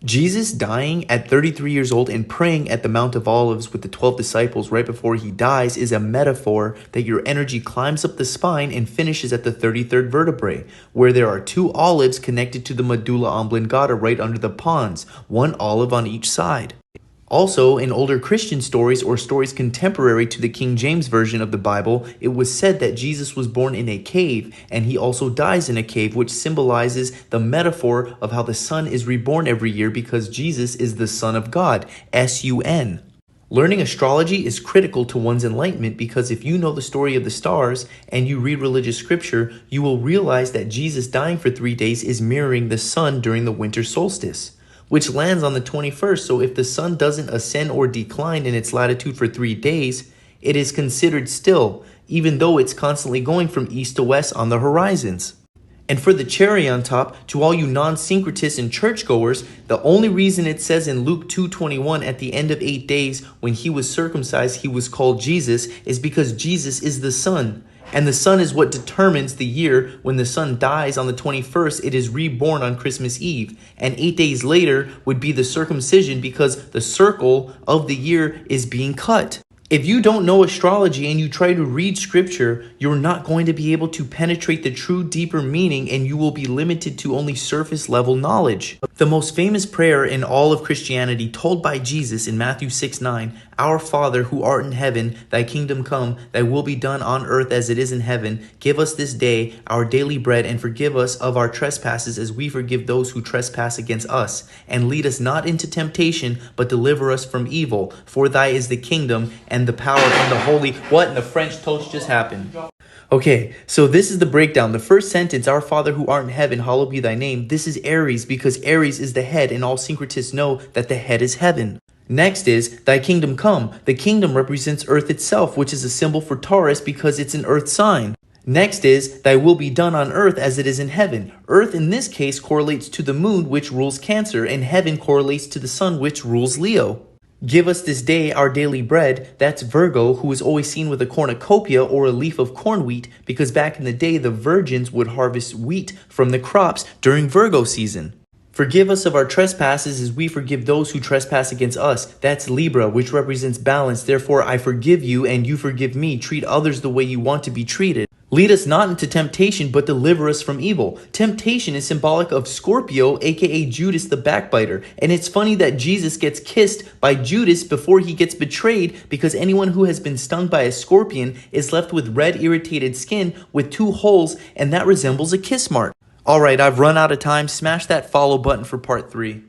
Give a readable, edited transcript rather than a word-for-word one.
Jesus dying at 33 years old and praying at the Mount of Olives with the 12 disciples right before he dies is a metaphor that your energy climbs up the spine and finishes at the 33rd vertebrae, where there are two olives connected to the medulla oblongata right under the pons, one olive on each side. Also, in older Christian stories or stories contemporary to the King James Version of the Bible, it was said that Jesus was born in a cave and he also dies in a cave, which symbolizes the metaphor of how the Son is reborn every year because Jesus is the Son of God, S-U-N. Learning astrology is critical to one's enlightenment because if you know the story of the stars and you read religious scripture, you will realize that Jesus dying for 3 days is mirroring the sun during the winter solstice, which lands on the 21st. So if the sun doesn't ascend or decline in its latitude for 3 days, it is considered still, even though it's constantly going from east to west on the horizons. And for the cherry on top, to all you non-syncretists and churchgoers, the only reason it says in Luke 2:21 at the end of 8 days when he was circumcised, he was called Jesus, is because Jesus is the sun. And the sun is what determines the year. When the sun dies on the 21st, it is reborn on Christmas Eve. And 8 days later would be the circumcision because the circle of the year is being cut. If you don't know astrology and you try to read scripture, you're not going to be able to penetrate the true deeper meaning and you will be limited to only surface level knowledge. The most famous prayer in all of Christianity told by Jesus in Matthew 6:9, "Our Father who art in heaven, thy kingdom come, thy will be done on earth as it is in heaven. Give us this day our daily bread and forgive us of our trespasses as we forgive those who trespass against us. And lead us not into temptation, but deliver us from evil. For thy is the kingdom and the power and the holy..." What in the French toast just happened? Okay, so this is the breakdown. The first sentence, "Our Father who art in heaven, hallowed be thy name." This is Aries because Aries is the head and all syncretists know that the head is heaven. Next is, "Thy kingdom come." The kingdom represents earth itself, which is a symbol for Taurus because it's an earth sign. Next is, "Thy will be done on earth as it is in heaven." Earth in this case correlates to the moon, which rules Cancer, and heaven correlates to the sun, which rules Leo. "Give us this day our daily bread." That's Virgo, who is always seen with a cornucopia or a leaf of corn wheat because back in the day the virgins would harvest wheat from the crops during Virgo season. "Forgive us of our trespasses as we forgive those who trespass against us." That's Libra, which represents balance. Therefore, I forgive you and you forgive me. Treat others the way you want to be treated. "Lead us not into temptation, but deliver us from evil." Temptation is symbolic of Scorpio, aka Judas the backbiter. And it's funny that Jesus gets kissed by Judas before he gets betrayed because anyone who has been stung by a scorpion is left with red irritated skin with 2 holes, and that resembles a kiss mark. Alright, I've run out of time. Smash that follow button for part 3.